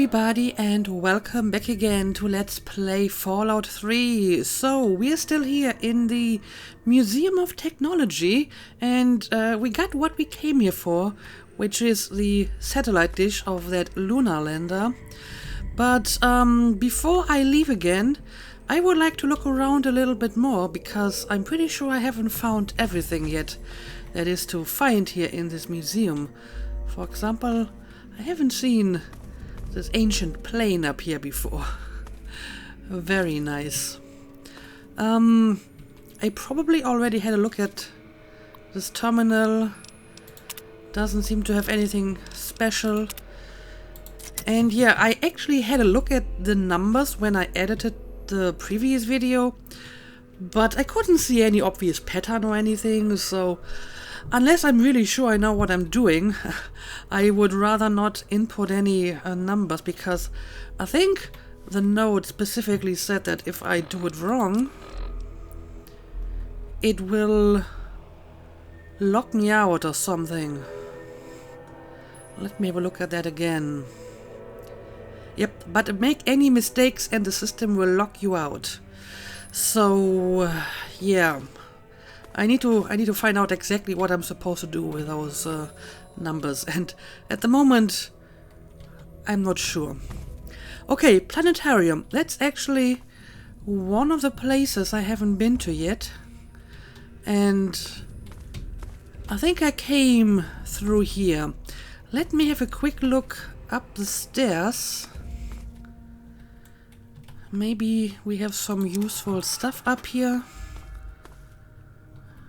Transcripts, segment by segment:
everybody and welcome back again to Let's Play Fallout 3. So, we're still here in the Museum of Technology and we got what we came here for, which is the satellite dish of that lunar lander. But before I leave again, I would like to look around a little bit more because I'm pretty sure I haven't found everything yet that is to find here in this museum. For example, I haven't seen this ancient plane up here before. Very nice. I probably already had a look at this terminal. Doesn't seem to have anything special. And yeah, I actually had a look at the numbers when I edited the previous video, but I couldn't see any obvious pattern or anything, so unless I'm really sure I know what I'm doing, I would rather not input any numbers, because I think the note specifically said that if I do it wrong, it will lock me out or something. Let me have a look at that again. Yep, but make any mistakes and the system will lock you out. So, yeah. I need to find out exactly what I'm supposed to do with those numbers, and at the moment I'm not sure. Okay, Planetarium. That's actually one of the places I haven't been to yet, and I think I came through here. Let me have a quick look up the stairs. Maybe we have some useful stuff up here.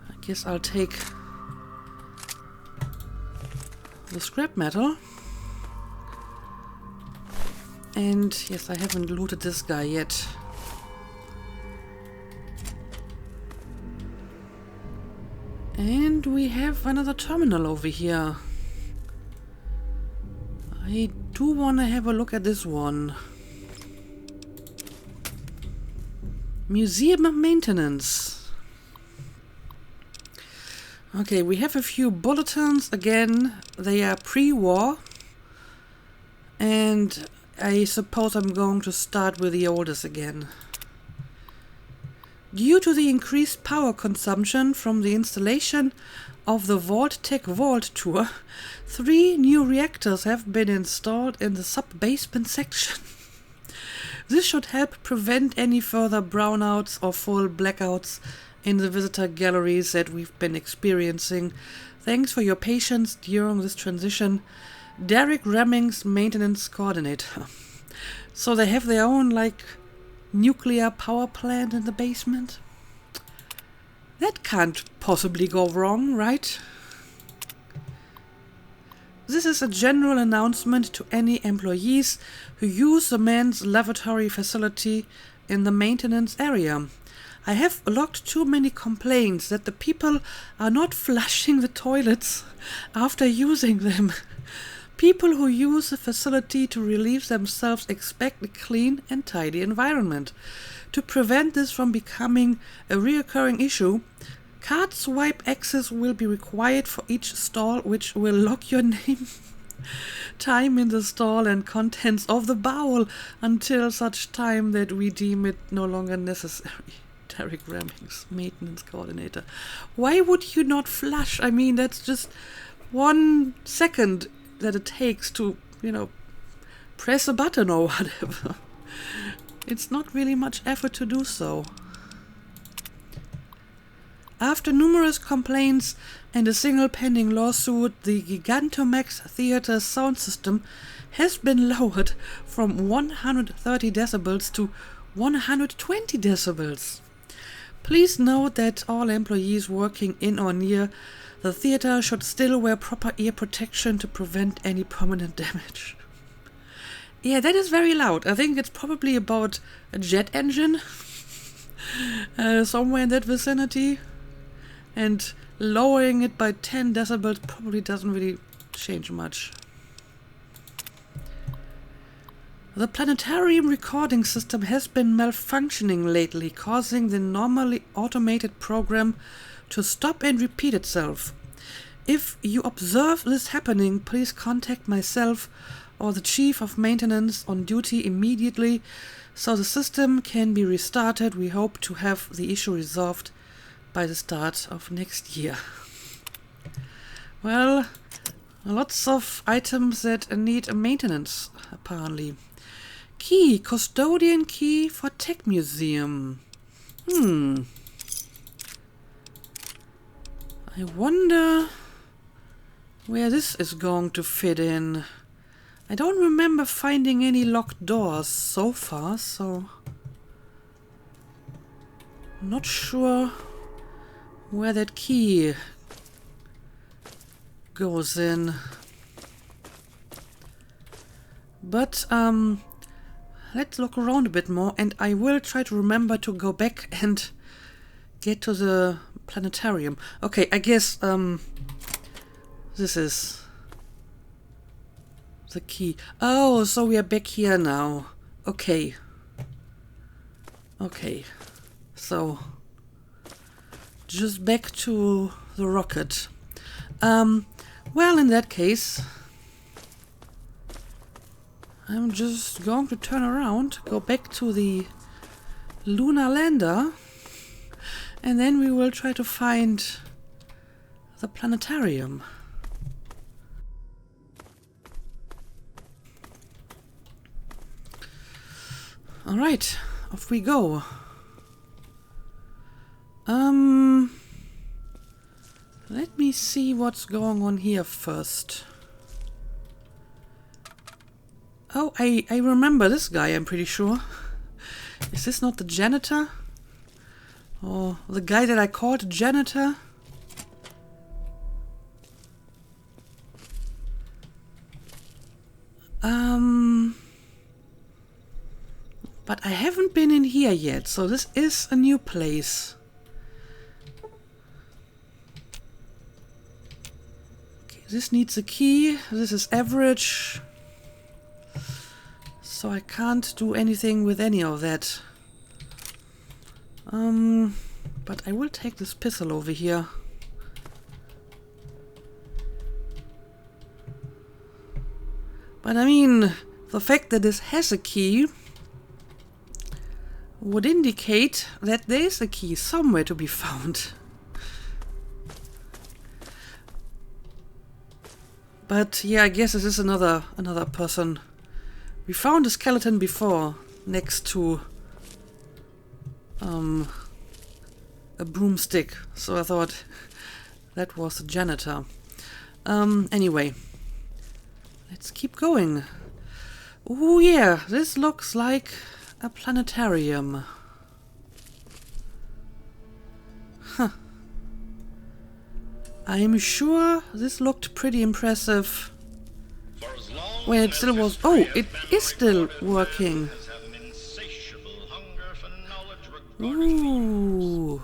I guess I'll take the scrap metal. And yes, I haven't looted this guy yet. And we have another terminal over here. I do want to have a look at this one. Museum maintenance. Okay, we have a few bulletins. Again, they are pre-war. And I suppose I'm going to start with the oldest again. Due to the increased power consumption from the installation of the Vault-Tec Vault Tour, 3 new reactors have been installed in the sub-basement section. This should help prevent any further brownouts or full blackouts in the visitor galleries that we've been experiencing. Thanks for your patience during this transition. Derek Remmings, maintenance coordinator. So they have their own, like, nuclear power plant in the basement? That can't possibly go wrong, right? This is a general announcement to any employees who use the men's lavatory facility in the maintenance area. I have logged too many complaints that the people are not flushing the toilets after using them. People who use the facility to relieve themselves expect a clean and tidy environment. To prevent this from becoming a recurring issue, card swipe access will be required for each stall, which will lock your name, time in the stall and contents of the bowel until such time that we deem it no longer necessary. Derek Remmings, maintenance coordinator. Why would you not flush? I mean, that's just 1 second that it takes to, press a button or whatever. It's not really much effort to do so. After numerous complaints and a single pending lawsuit, the Gigantamax Theater sound system has been lowered from 130 decibels to 120 decibels. Please note that all employees working in or near the theater should still wear proper ear protection to prevent any permanent damage. Yeah, that is very loud. I think it's probably about a jet engine somewhere in that vicinity. And lowering it by 10 decibels probably doesn't really change much. The Planetarium recording system has been malfunctioning lately, causing the normally automated program to stop and repeat itself. If you observe this happening, please contact myself or the chief of maintenance on duty immediately so the system can be restarted. We hope to have the issue resolved by the start of next year. Well, lots of items that need a maintenance, apparently. Key, custodian key for tech museum. I wonder where this is going to fit in. I don't remember finding any locked doors so far, so I'm not sure where that key goes in. But let's look around a bit more, and I will try to remember to go back and get to the planetarium. Okay, I guess this is the key. Oh, so we are back here now. Okay. Okay. So just back to the rocket. Well, in that case, I'm just going to turn around, go back to the lunar lander, and then we will try to find the planetarium. Alright, off we go. Let me see what's going on here first. Oh, I remember this guy, I'm pretty sure. Is this not the janitor? Or the guy that I called janitor? But I haven't been in here yet, so this is a new place. Okay, this needs a key. This is average. So I can't do anything with any of that. But I will take this pistol over here. But I mean, the fact that this has a key would indicate that there is a key somewhere to be found. But yeah, I guess this is another person. We found a skeleton before next to a broomstick, so I thought that was a janitor. Anyway, let's keep going. Oh yeah, this looks like a planetarium. Huh. I'm sure this looked pretty impressive when it still was. Oh, it is still working. Ooh.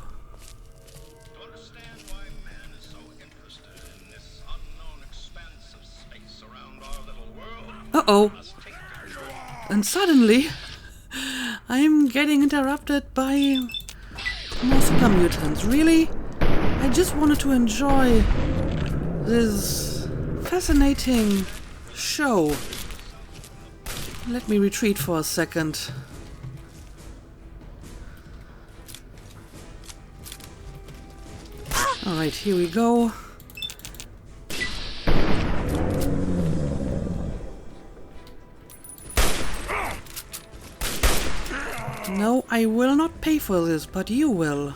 Uh-oh. And suddenly I'm getting interrupted by more super mutants. Really? I just wanted to enjoy this fascinating show. Let me retreat for a second. Alright, here we go. No, I will not pay for this, but you will.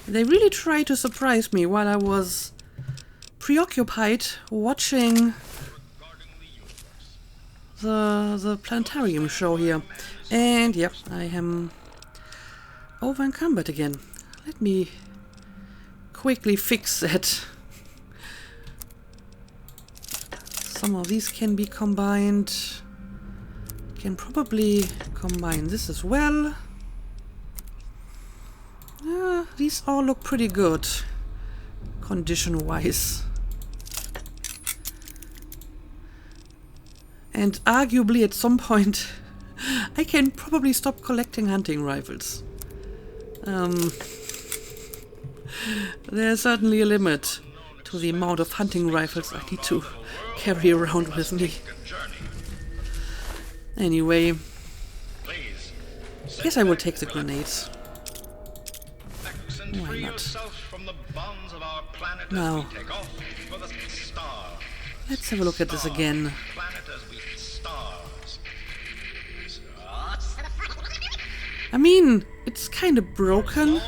They really tried to surprise me while I was preoccupied watching the Planetarium show here. And yep, I am over encumbered again. Let me quickly fix that. Some of these can be combined. Can probably combine this as well. These all look pretty good, condition-wise. And arguably at some point I can probably stop collecting hunting rifles. There's certainly a limit to the amount of hunting rifles I need to carry around with me. Anyway, I guess I will take the grenades. Why not? Now, let's have a look at this again. I mean, it's kind of broken.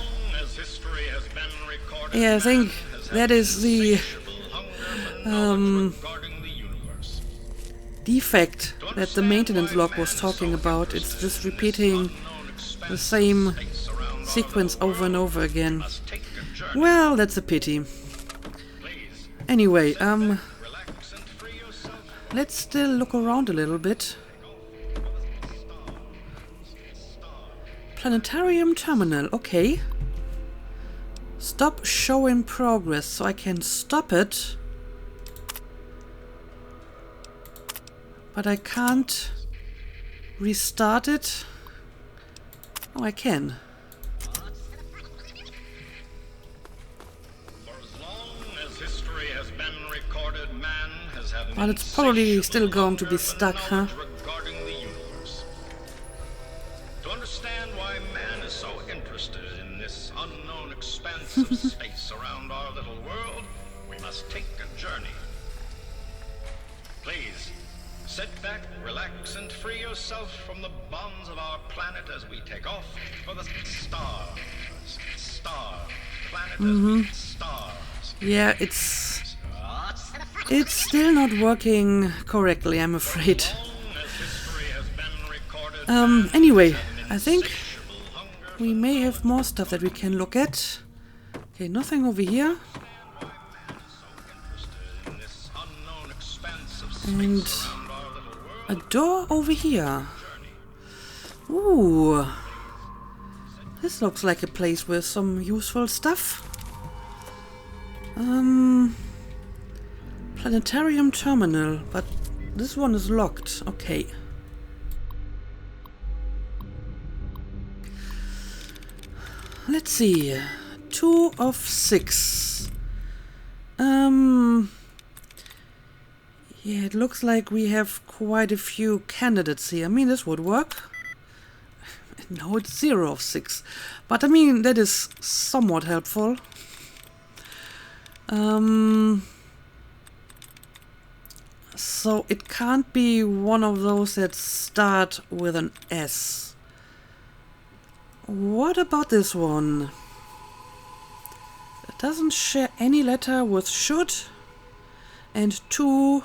Yeah, I think that is the defect that the maintenance log was talking about. It's just repeating the same sequence over and over again. Well, that's a pity. Anyway, let's still look around a little bit. Planetarium terminal, okay. Stop show in progress, so I can stop it. But I can't restart it. Oh, I can. But it's probably still going to be stuck, huh? To understand why man is so interested in this unknown expanse of space around our little world, we must take a journey. Please, sit back, relax, and free yourself from the bonds of our planet as we take off for the stars. Planet as stars. Yeah, it's still not working correctly, I'm afraid. Anyway, I think we may have more stuff that we can look at. Okay, nothing over here. And a door over here. Ooh. This looks like a place with some useful stuff. Planetarium terminal, but this one is locked. Okay. Let's see. 2 of 6. Yeah, it looks like we have quite a few candidates here. I mean, this would work. No, it's 0 of 6. But I mean, that is somewhat helpful. So it can't be one of those that start with an S. What about this one? It doesn't share any letter with should, and 2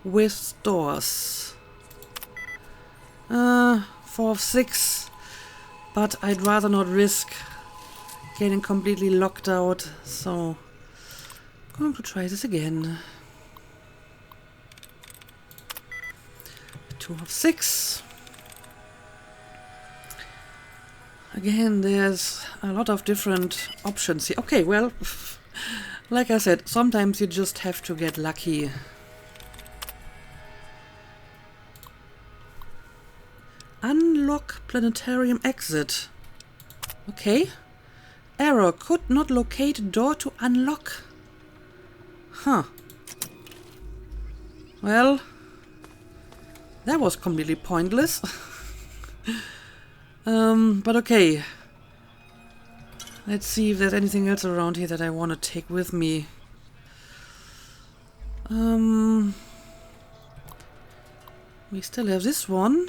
with stores. 4 of 6, but I'd rather not risk getting completely locked out, so I'm going to try this again. 2 of 6. Again, there's a lot of different options here. Okay, well, like I said, sometimes you just have to get lucky. Unlock planetarium exit. Okay. Error. Could not locate door to unlock. Huh. Well, that was completely pointless. But okay. Let's see if there's anything else around here that I want to take with me. We still have this one.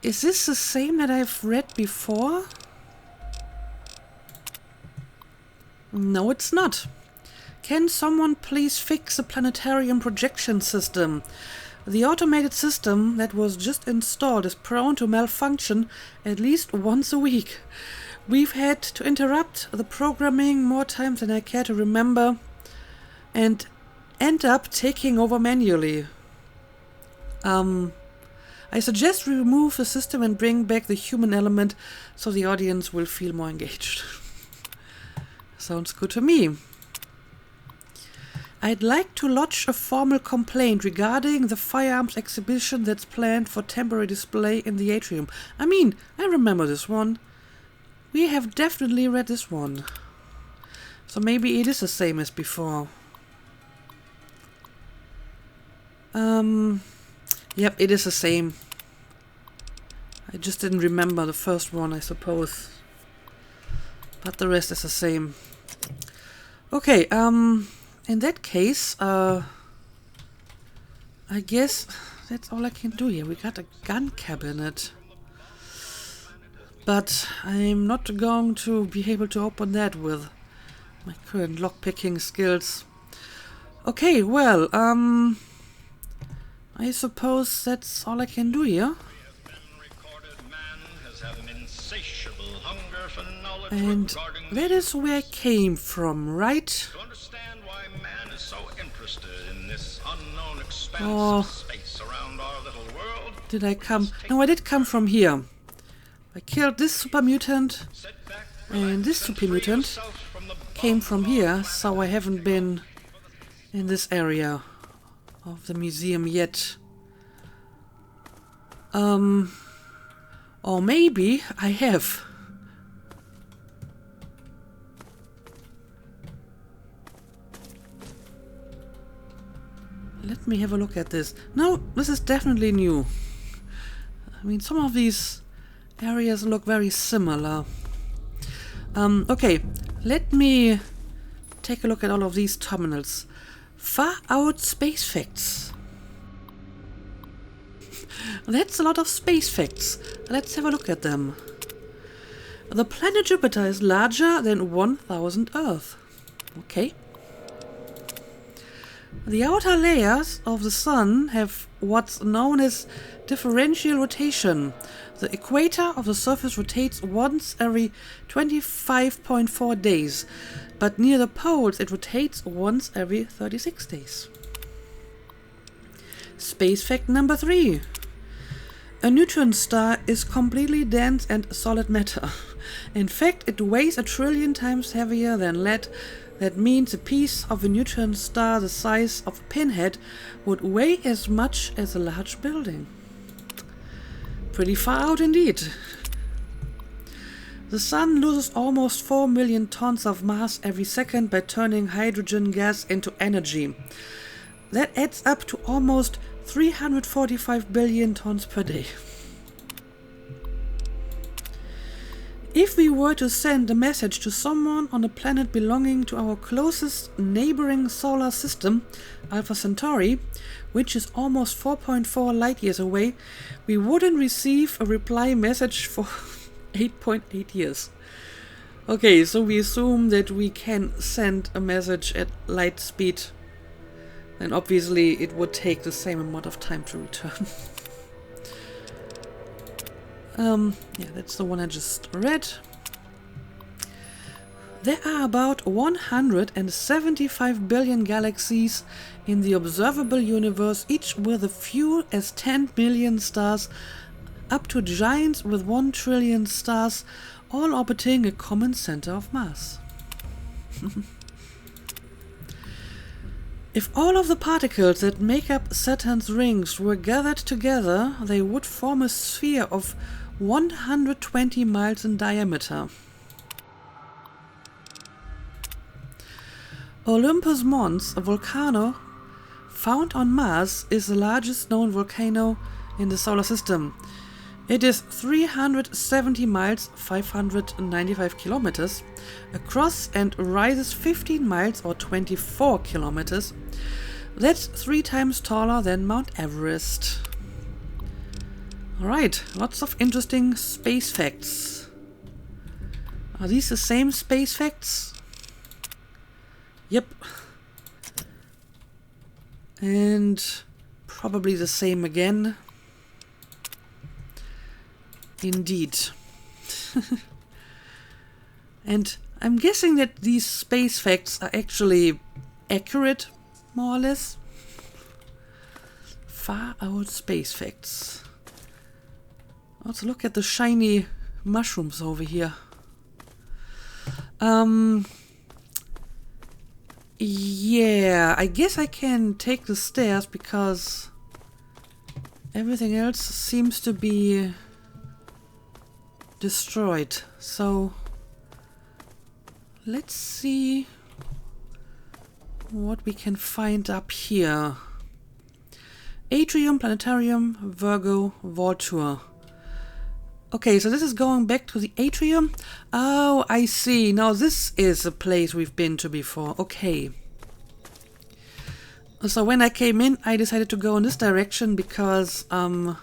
Is this the same that I've read before? No, it's not. Can someone please fix the planetarium projection system? The automated system that was just installed is prone to malfunction at least once a week. We've had to interrupt the programming more times than I care to remember and end up taking over manually. I suggest we remove the system and bring back the human element so the audience will feel more engaged. Sounds good to me. I'd like to lodge a formal complaint regarding the firearms exhibition that's planned for temporary display in the atrium. I mean, I remember this one. We have definitely read this one. So maybe it is the same as before. Yep, it is the same. I just didn't remember the first one, I suppose. But the rest is the same. Okay, in that case, I guess that's all I can do here. We got a gun cabinet. But I'm not going to be able to open that with my current lockpicking skills. Okay, well, I suppose that's all I can do here. And that is where I came from, right? To understand why man is so interested in this unknown expanse of space around our little world. Did I come? No, I did come from here. I killed this super mutant, and this super mutant came from here, so I haven't been in this area of the museum yet. Or maybe I have. Let me have a look at this. No, this is definitely new. I mean, some of these areas look very similar. Okay, let me take a look at all of these terminals. Far out space facts. That's a lot of space facts. Let's have a look at them. The planet Jupiter is larger than 1000 Earth. Okay. The outer layers of the Sun have what's known as differential rotation. The equator of the surface rotates once every 25.4 days, but near the poles it rotates once every 36 days. Space fact number 3. A neutron star is completely dense and solid matter. In fact, it weighs 1 trillion times heavier than lead. That means a piece of a neutron star the size of a pinhead would weigh as much as a large building. Pretty far out indeed. The Sun loses almost 4 million tons of mass every second by turning hydrogen gas into energy. That adds up to almost 345 billion tons per day. If we were to send a message to someone on a planet belonging to our closest neighboring solar system, Alpha Centauri, which is almost 4.4 light years away, we wouldn't receive a reply message for 8.8 years. Okay, so we assume that we can send a message at light speed. Then obviously it would take the same amount of time to return. Yeah, that's the one I just read. There are about 175 billion galaxies in the observable universe, each with as few as 10 million stars, up to giants with 1 trillion stars, all orbiting a common center of mass. If all of the particles that make up Saturn's rings were gathered together, they would form a sphere of 120 miles in diameter. Olympus Mons, a volcano found on Mars, is the largest known volcano in the solar system. It is 370 miles, 595 kilometers, across and rises 15 miles or 24 kilometers. That's 3 times taller than Mount Everest. Alright, lots of interesting space facts. Are these the same space facts? Yep. And probably the same again. Indeed. And I'm guessing that these space facts are actually accurate, more or less. Far out space facts. Let's look at the shiny mushrooms over here. Yeah, I guess I can take the stairs because everything else seems to be destroyed. So let's see what we can find up here. Atrium, Planetarium, Virgo, Vault Tour. Okay, so this is going back to the atrium. Oh, I see. Now this is a place we've been to before. Okay. So when I came in, I decided to go in this direction because I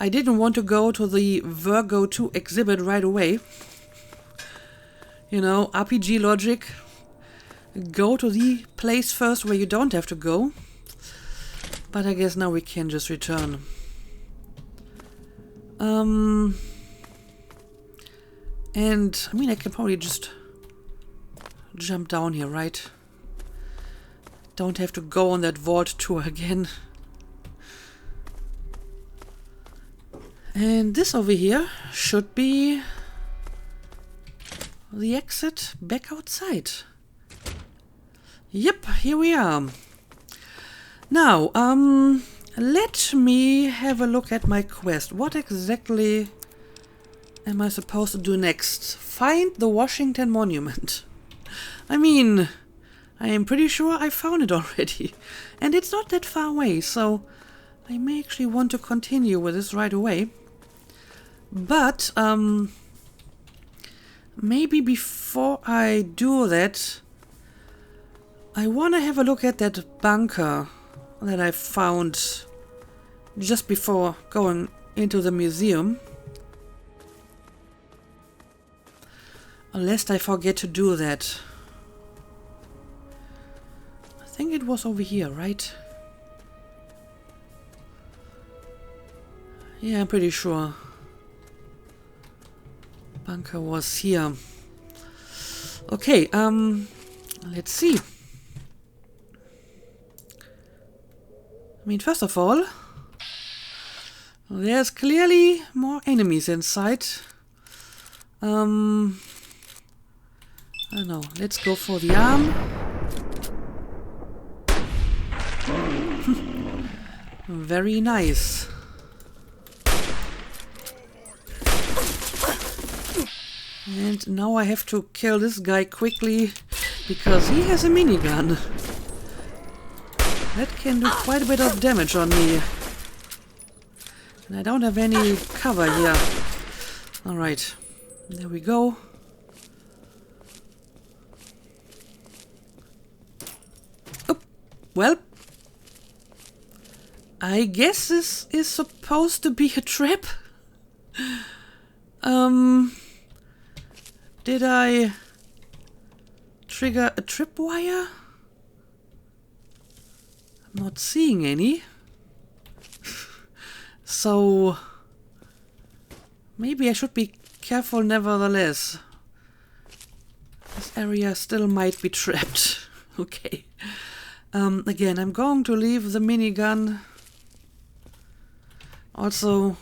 didn't want to go to the Virgo 2 exhibit right away. You know, RPG logic. Go to the place first where you don't have to go. But I guess now we can just return. And I mean, I can probably just jump down here, right? Don't have to go on that vault tour again. And this over here should be the exit back outside. Yep, here we are. Now, let me have a look at my quest. What exactly am I supposed to do next? Find the Washington Monument. I mean, I am pretty sure I found it already. And it's not that far away, so I may actually want to continue with this right away. But, maybe before I do that, I want to have a look at that bunker that I found just before going into the museum. Lest I forget to do that. I think it was over here, right? Yeah, I'm pretty sure. Bunker was here. Okay, let's see. I mean, first of all, there's clearly more enemies inside. I don't know, let's go for the arm. Very nice. And now I have to kill this guy quickly because he has a minigun. That can do quite a bit of damage on me. And I don't have any cover here. Alright, there we go. Oh, well, I guess this is supposed to be a trap. Did I trigger a tripwire? I'm not seeing any. So maybe I should be careful nevertheless. This area still might be trapped. Okay. Again, I'm going to leave the minigun. Also,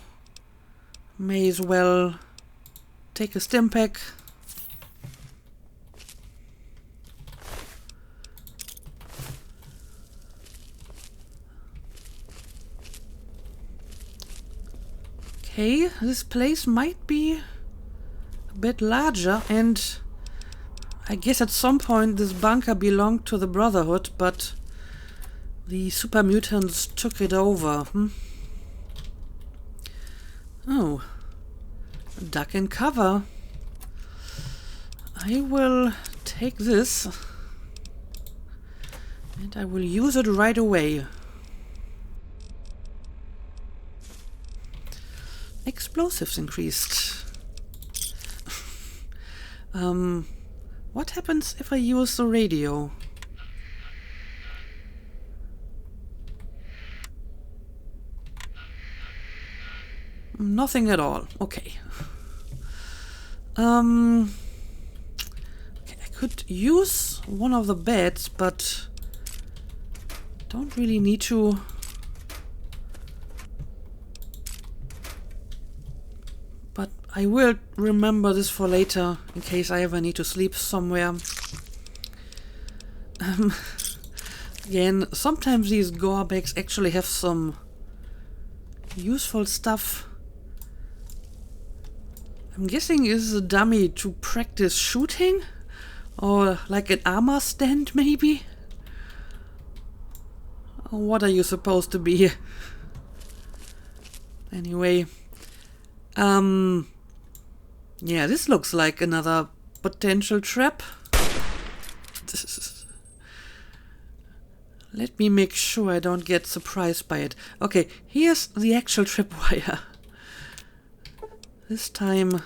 may as well take a stim pack. Okay, this place might be a bit larger, and I guess at some point this bunker belonged to the Brotherhood, but the super mutants took it over. Oh, duck and cover. I will take this and I will use it right away. Explosives increased. What happens if I use the radio? Nothing at all. Okay. Okay, I could use one of the beds, but don't really need to. But I will remember this for later, in case I ever need to sleep somewhere. Again, sometimes these gore bags actually have some useful stuff. I'm guessing this is a dummy to practice shooting, Or like an armor stand, maybe? What are you supposed to be? Anyway. Yeah, this looks like another potential trap. Let me make sure I don't get surprised by it. Okay, here's the actual tripwire. This time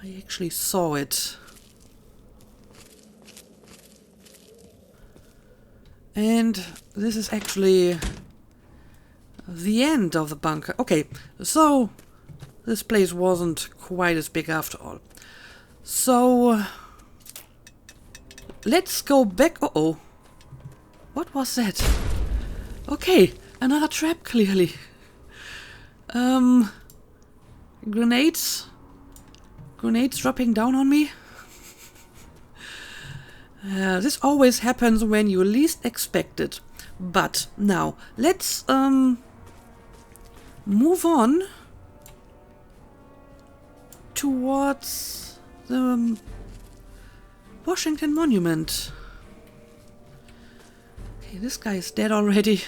I actually saw it. And this is actually the end of the bunker. Okay, so this place wasn't quite as big after all. So let's go back. Uh-oh. What was that? Okay, another trap, clearly. Grenades? Grenades dropping down on me? This always happens when you least expect it. But now, let's move on towards the Washington Monument. Okay, this guy is dead already.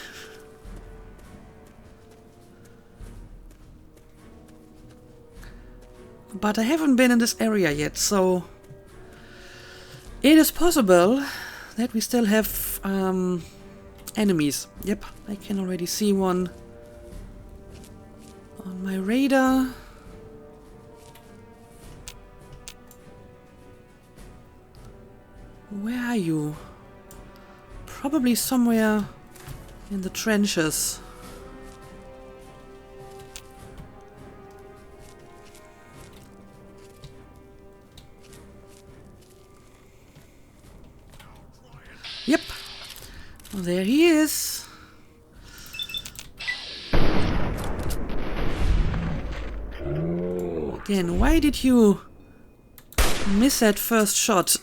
But I haven't been in this area yet, so it is possible that we still have enemies. Yep, I can already see one on my radar. Where are you? Probably somewhere in the trenches. Yep, there he is. Again, why did you miss that first shot?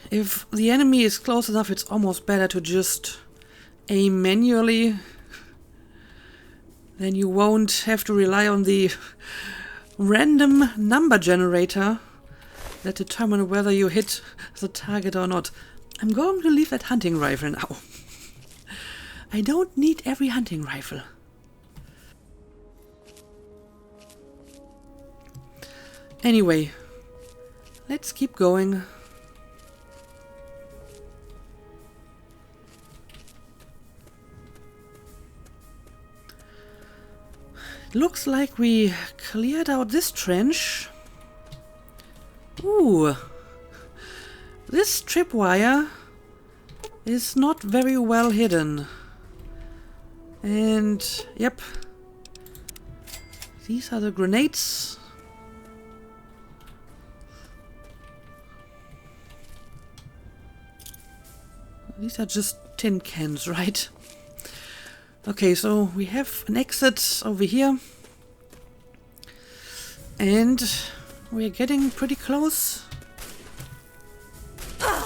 If the enemy is close enough, it's almost better to just aim manually. Then you won't have to rely on the random number generator that determine whether you hit the target or not. I'm going to leave that hunting rifle now. I don't need every hunting rifle. Anyway, let's keep going. Looks like we cleared out this trench. Ooh. This tripwire is not very well hidden. And, yep. These are the grenades. These are just tin cans, right? Okay, so we have an exit over here. And we're getting pretty close.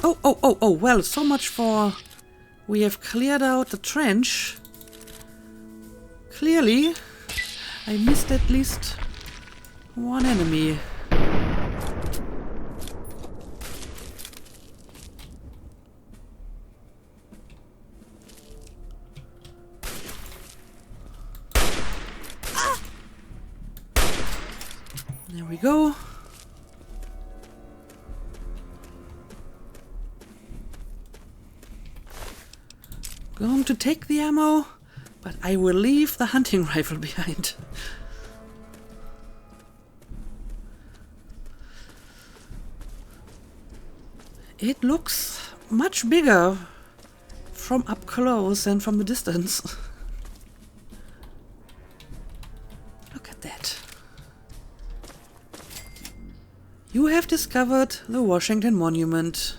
Oh, well, so much for we have cleared out the trench. Clearly, I missed at least one enemy. There we go. Going to take the ammo, but I will leave the hunting rifle behind. It looks much bigger from up close than from the distance. Look at that. You have discovered the Washington Monument.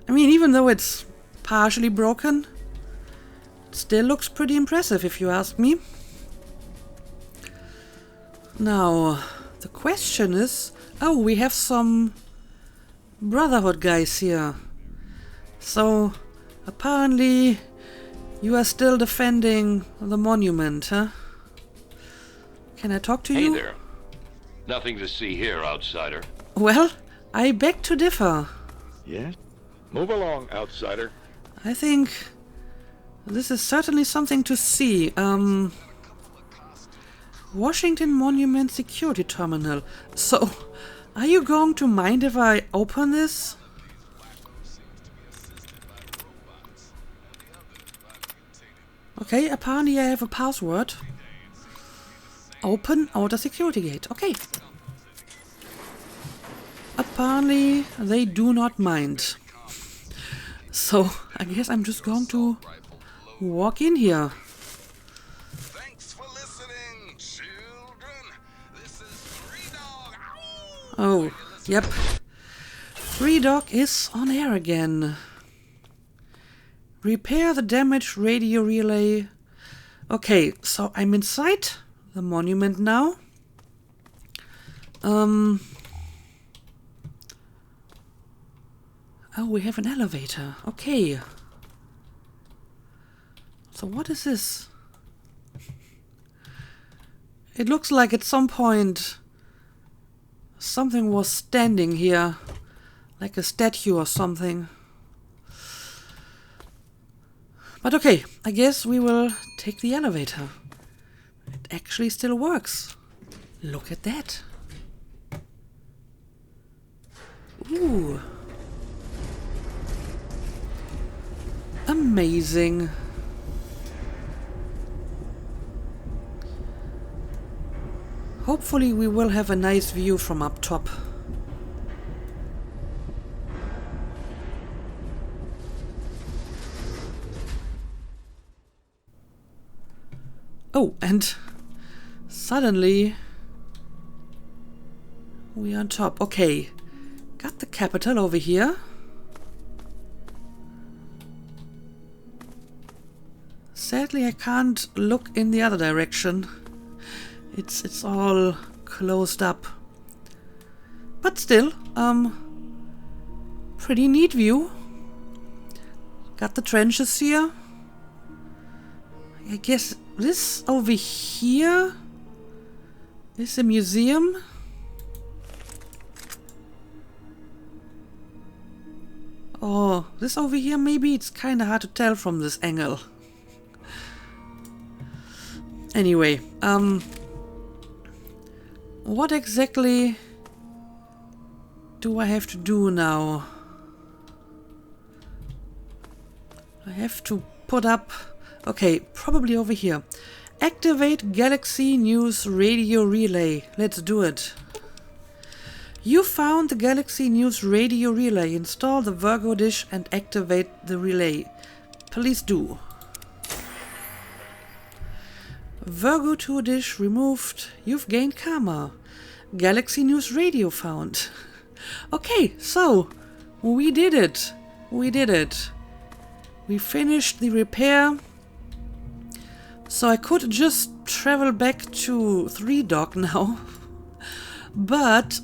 I mean, even though it's partially broken, it still looks pretty impressive if you ask me. Now, the question is... Oh, we have some Brotherhood guys here. So, apparently You are still defending the monument, huh? Can I talk to you? Hey there. Nothing to see here, outsider. Well, I beg to differ. Yes? Move along, outsider. I think this is certainly something to see. Washington Monument Security Terminal. So, are you going to mind if I open this? Okay, apparently I have a password. Open outer security gate. Okay. Apparently they do not mind. So, I guess I'm just going to walk in here. Thanks for listening, children. This is Free Dog. Oh, yep. Free Dog is on air again. Repair the damaged radio relay. Okay, so I'm inside the monument now. Oh, we have an elevator. Okay. So what is this? It looks like at some point something was standing here. Like a statue or something. But okay, I guess we will take the elevator. It actually still works. Look at that. Ooh. Amazing. Hopefully we will have a nice view from up top. Oh, and suddenly we are on top. Okay, got the capital over here. Sadly, I can't look in the other direction. It's all closed up. But still, pretty neat view. Got the trenches here. I guess this over here is a museum. Oh, this over here, maybe it's kind of hard to tell from this angle. Anyway, what exactly do I have to do now? I have to put up... Okay, probably over here. Activate Galaxy News Radio Relay. Let's do it. You found the Galaxy News Radio Relay. Install the Virgo dish and activate the relay. Please do. Virgo 2 dish removed. You've gained karma. Galaxy News Radio found. Okay, so we did it. We did it. We finished the repair. So I could just travel back to 3 Dog now. But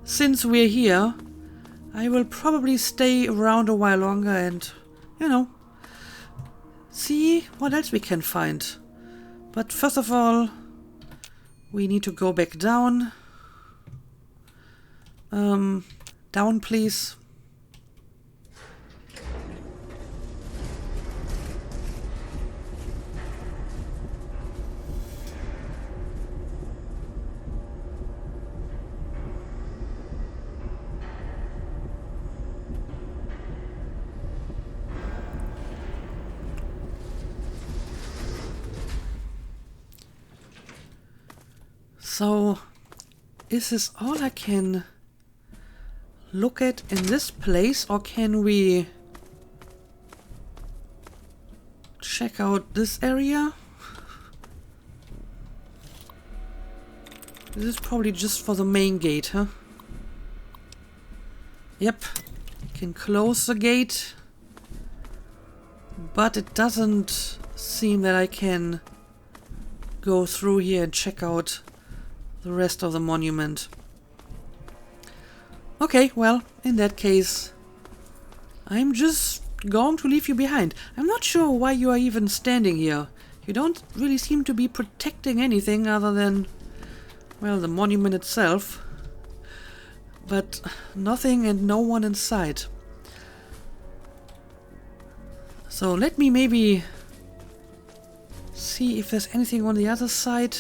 since we're here, I will probably stay around a while longer and, you know, see what else we can find. But first of all, we need to go back down. Down, please. So, is this all I can look at in this place, or can we check out this area? This is probably just for the main gate, huh? Yep, can close the gate, but it doesn't seem that I can go through here and check out the rest of the monument. Okay, well, in that case, I'm just going to leave you behind. I'm not sure why you are even standing here. You don't really seem to be protecting anything other than, well, the monument itself. But nothing and no one inside. So let me maybe see if there's anything on the other side.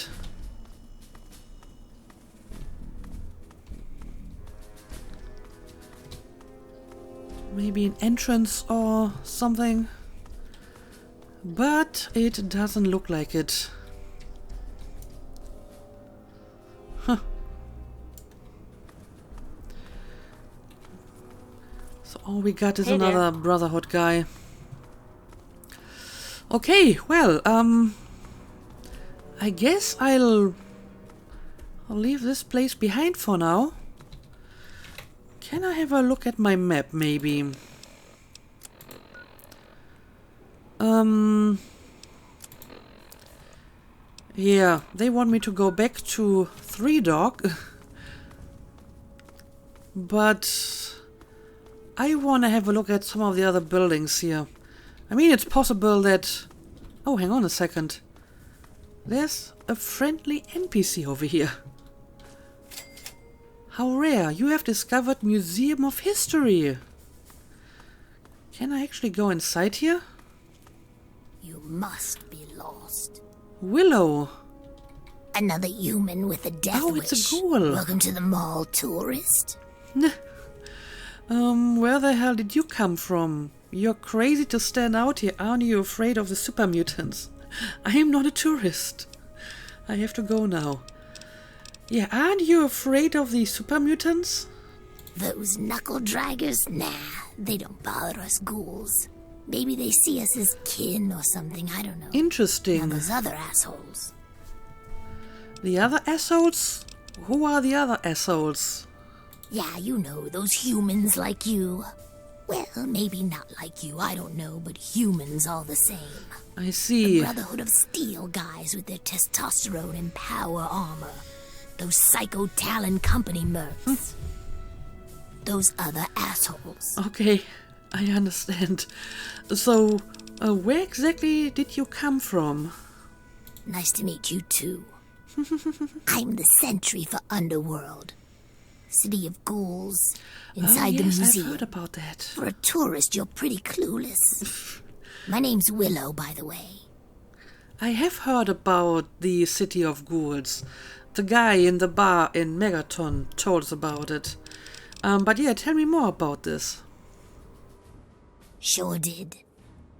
Maybe an entrance or something. But it doesn't look like it. Huh. So all we got is another Brotherhood guy. Okay, well, I guess I'll leave this place behind for now. Can I have a look at my map, maybe? Yeah, they want me to go back to Three Dog. But I want to have a look at some of the other buildings here. I mean, it's possible that... Oh, hang on a second. There's a friendly NPC over here. How rare. You have discovered Museum of History. Can I actually go inside here? You must be lost. Willow. Another human with a death Oh, wish. it's a ghoul. Welcome to the mall, tourist. Where the hell did you come from? You're crazy to stand out here. Aren't you afraid of the super mutants? I am not a tourist. I have to go now. Yeah, aren't you afraid of the super mutants? Those knuckle draggers? Nah, they don't bother us ghouls. Maybe they see us as kin or something, I don't know. Interesting. Now those other assholes. The other assholes? Who are the other assholes? Yeah, you know, those humans like you. Well, maybe not like you, I don't know, but humans all the same. I see. The Brotherhood of Steel guys with their testosterone and power armor. Those Psycho Talon Company mercs. Those other assholes. Okay, I understand. So, where exactly did you come from? Nice to meet you too. I'm the sentry for Underworld. City of ghouls. Inside the museum. I've heard about that. For a tourist, you're pretty clueless. My name's Willow, by the way. I have heard about the City of Ghouls. The guy in the bar in Megaton told us about it. But yeah, tell me more about this. Sure did.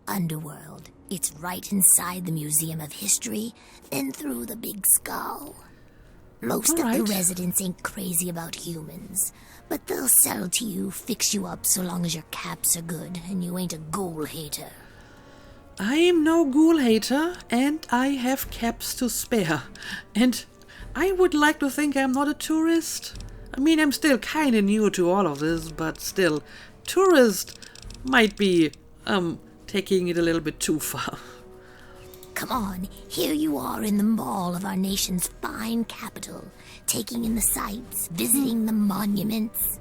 Underworld. It's right inside the Museum of History, then through the Big Skull. Most of the residents ain't crazy about humans, but they'll sell to you, fix you up so long as your caps are good and you ain't a ghoul hater. I'm no ghoul hater, and I have caps to spare. And I would like to think I'm not a tourist. I mean, I'm still kinda new to all of this, but still, tourist might be, taking it a little bit too far. Come on, here you are in the mall of our nation's fine capital, taking in the sights, visiting the monuments.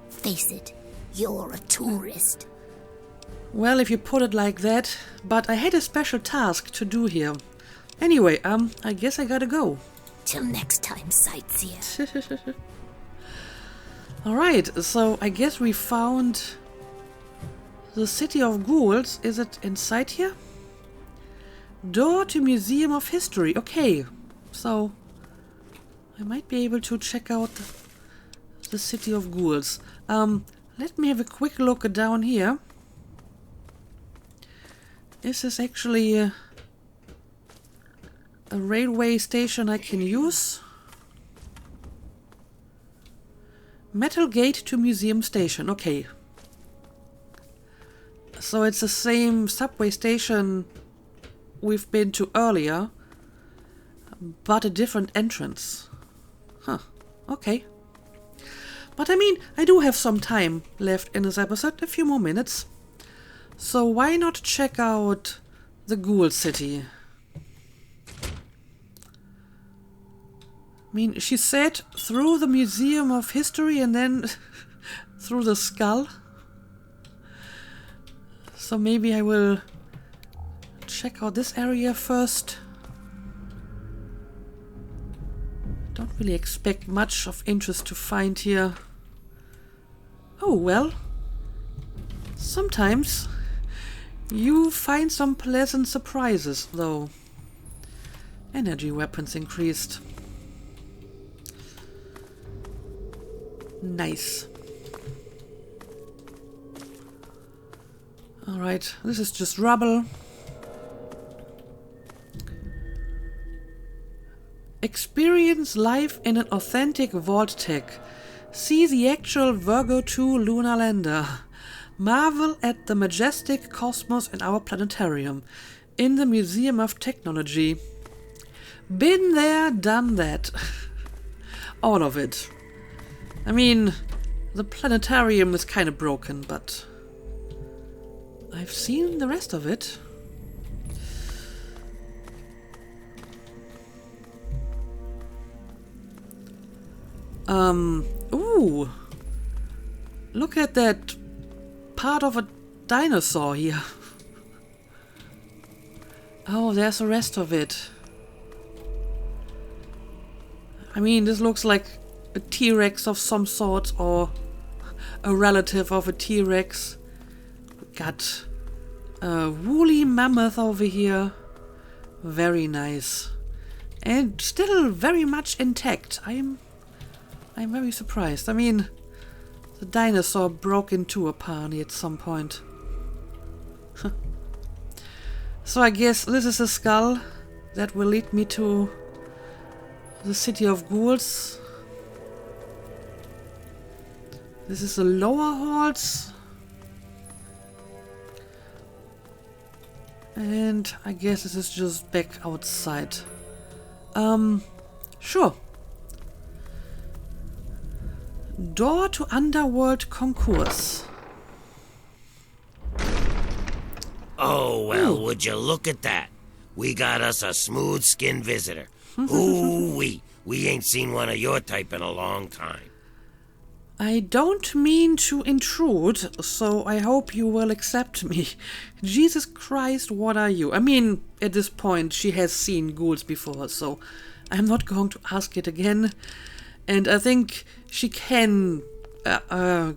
Face it, you're a tourist. Well, if you put it like that, but I had a special task to do here. Anyway, I guess I gotta go. Till next time, sightseer. Alright, so I guess we found the City of Ghouls. Is it inside here? Door to Museum of History. Okay, so I might be able to check out the City of Ghouls. Let me have a quick look down here. Is this actually a railway station I can use? Metal gate to museum station. Okay. So it's the same subway station we've been to earlier, but a different entrance. Huh. Okay. But I mean, I do have some time left in this episode, a few more minutes. So why not check out the Ghoul City? I mean, she said through the Museum of History and then through the skull. So maybe I will check out this area first. Don't really expect much of interest to find here. Oh, well. Sometimes you find some pleasant surprises, though. Energy weapons increased. Nice. Alright, this is just rubble. Experience life in an authentic vault tech. See the actual Virgo 2 lunar lander. Marvel at the majestic cosmos in our planetarium. In the Museum of Technology. Been there, done that. All of it. I mean, the planetarium is kind of broken, but I've seen the rest of it. Ooh. Look at that part of a dinosaur here. Oh, there's the rest of it. I mean, this looks like a T-Rex of some sort, or a relative of a T-Rex. Got a woolly mammoth over here. Very nice. And still very much intact. I'm very surprised. I mean, the dinosaur broke in two apparently at some point. So I guess this is a skull that will lead me to the city of ghouls. This is the lower halls. And I guess this is just back outside. Sure. Door to Underworld concourse. Oh, well, would you look at that? We got us a smooth-skinned visitor. Ooh-wee. We ain't seen one of your type in a long time. I don't mean to intrude, so I hope you will accept me. Jesus Christ, what are you? I mean, at this point, she has seen ghouls before, so I'm not going to ask it again. And I think she can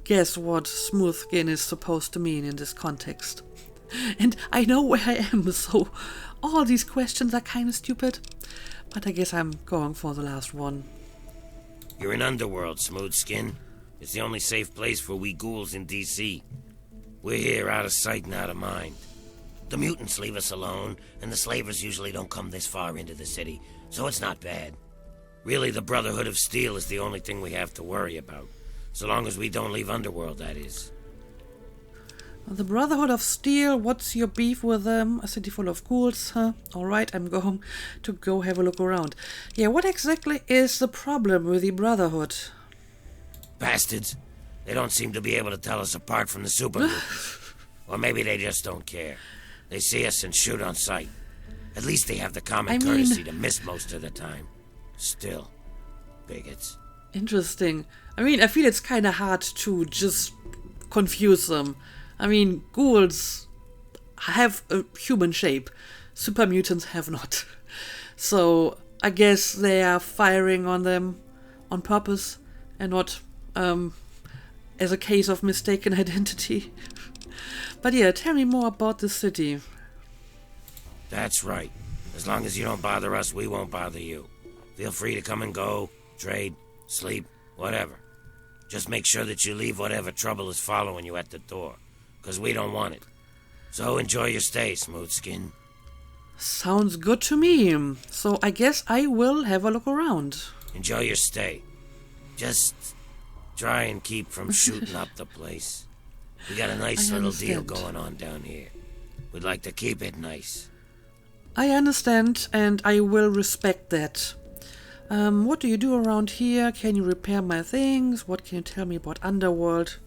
guess what smooth skin is supposed to mean in this context. And I know where I am, so all these questions are kind of stupid. But I guess I'm going for the last one. You're in Underworld, smooth skin. It's the only safe place for we ghouls in D.C. We're here out of sight and out of mind. The mutants leave us alone, and the slavers usually don't come this far into the city, so it's not bad. Really, the Brotherhood of Steel is the only thing we have to worry about. So long as we don't leave Underworld, that is. The Brotherhood of Steel, what's your beef with them? A city full of ghouls, huh? Alright, I'm going to go have a look around. Yeah, what exactly is the problem with the Brotherhood? Bastards. They don't seem to be able to tell us apart from the super mutants. Or maybe they just don't care. They see us and shoot on sight. At least they have the common courtesy to miss most of the time. Still, bigots. Interesting. I mean, I feel it's kind of hard to just confuse them. I mean, ghouls have a human shape. Super mutants have not. So, I guess they are firing on them on purpose and not as a case of mistaken identity. But yeah, tell me more about the city. That's right. As long as you don't bother us, we won't bother you. Feel free to come and go, trade, sleep, whatever. Just make sure that you leave whatever trouble is following you at the door, because we don't want it. So enjoy your stay, smooth skin. Sounds good to me. So I guess I will have a look around. Enjoy your stay. Just try and keep from shooting up the place. We got a nice little deal going on down here. We'd like to keep it nice. I understand, and I will respect that. What do you do around here? Can you repair my things? What can you tell me about Underworld?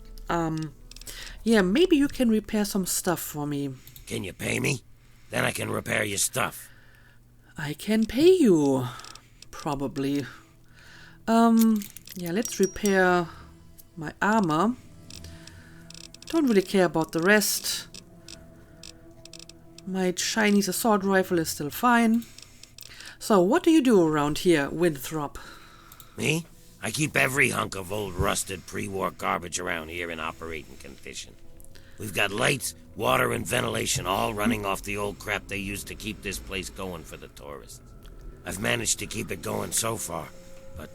Yeah, maybe you can repair some stuff for me. Can you pay me? Then I can repair your stuff. I can pay you. Probably. Yeah, let's repair my armor. Don't really care about the rest. My Chinese assault rifle is still fine. So, what do you do around here, Winthrop? Me? I keep every hunk of old rusted pre-war garbage around here in operating condition. We've got lights, water, and ventilation all running off the old crap they used to keep this place going for the tourists. I've managed to keep it going so far, but,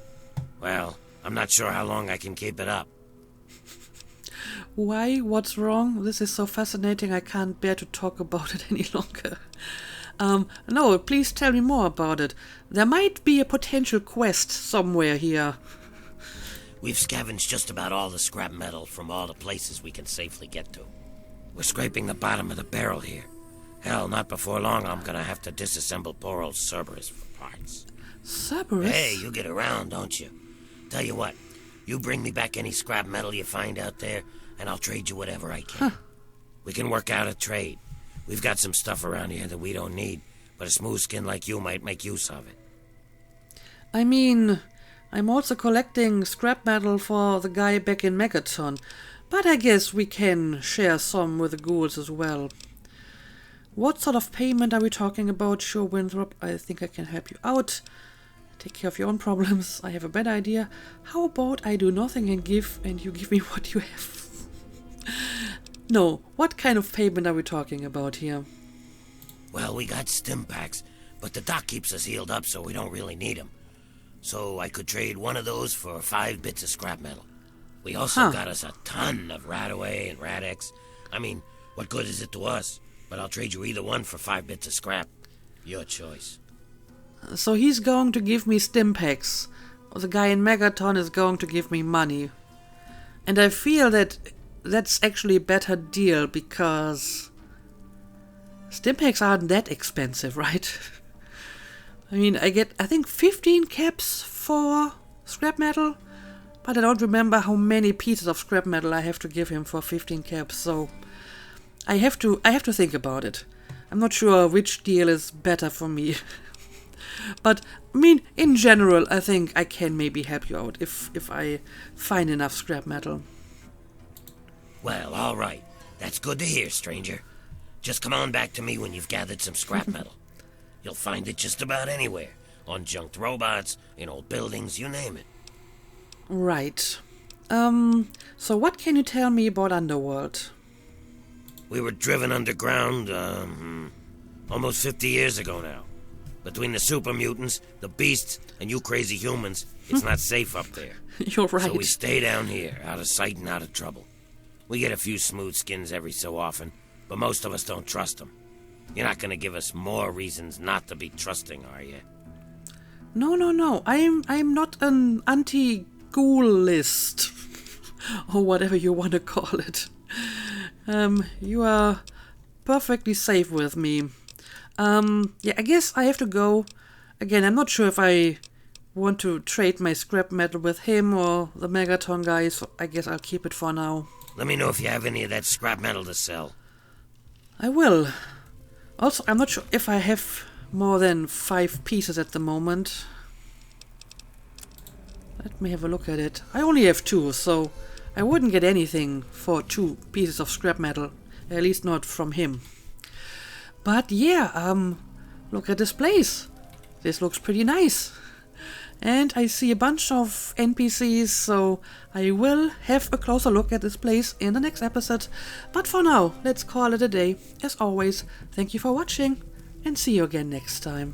well, I'm not sure how long I can keep it up. Why? What's wrong? This is so fascinating I can't bear to talk about it any longer. No, please tell me more about it. There might be a potential quest somewhere here. We've scavenged just about all the scrap metal from all the places we can safely get to. We're scraping the bottom of the barrel here. Hell, not before long I'm gonna have to disassemble poor old Cerberus for parts. Cerberus? Hey, you get around, don't you? Tell you what, you bring me back any scrap metal you find out there, and I'll trade you whatever I can. We can work out a trade. We've got some stuff around here that we don't need, but a smooth skin like you might make use of it. I mean, I'm also collecting scrap metal for the guy back in Megaton, but I guess we can share some with the ghouls as well. What sort of payment are we talking about? Sure, Winthrop, I think I can help you out. Take care of your own problems. I have a better idea. How about I do nothing and you give me what you have? No, what kind of payment are we talking about here? Well, we got stim packs, but the doc keeps us healed up so we don't really need them. So I could trade one of those for 5 bits of scrap metal. We also got us a ton of Radaway and Radex. I mean, what good is it to us? But I'll trade you either one for 5 bits of scrap. Your choice. So he's going to give me stim packs. The guy in Megaton is going to give me money. And I feel that that's actually a better deal because stim packs aren't that expensive, right? I mean, I think 15 caps for scrap metal, but I don't remember how many pieces of scrap metal I have to give him for 15 caps, so I have to think about it. I'm not sure which deal is better for me. But, I mean, in general, I think I can maybe help you out if I find enough scrap metal. Well, all right. That's good to hear, stranger. Just come on back to me when you've gathered some scrap metal. You'll find it just about anywhere. On junked robots, in old buildings, you name it. Right. So what can you tell me about Underworld? We were driven underground, almost 50 years ago now. Between the super mutants, the beasts, and you crazy humans, it's not safe up there. You're right. So we stay down here, out of sight and out of trouble. We get a few smooth skins every so often, but most of us don't trust them. You're not gonna give us more reasons not to be trusting, are you? No. I'm not an anti-ghoulist. Or whatever you want to call it. You are perfectly safe with me. Yeah, I guess I have to go. Again, I'm not sure if I want to trade my scrap metal with him or the Megaton guy, so I guess I'll keep it for now. Let me know if you have any of that scrap metal to sell. I will. Also, I'm not sure if I have more than 5 pieces at the moment. Let me have a look at it. I only have 2, so I wouldn't get anything for 2 pieces of scrap metal. At least not from him. But yeah, look at this place. This looks pretty nice. And I see a bunch of NPCs, so I will have a closer look at this place in the next episode. But for now, let's call it a day. As always, thank you for watching, and see you again next time.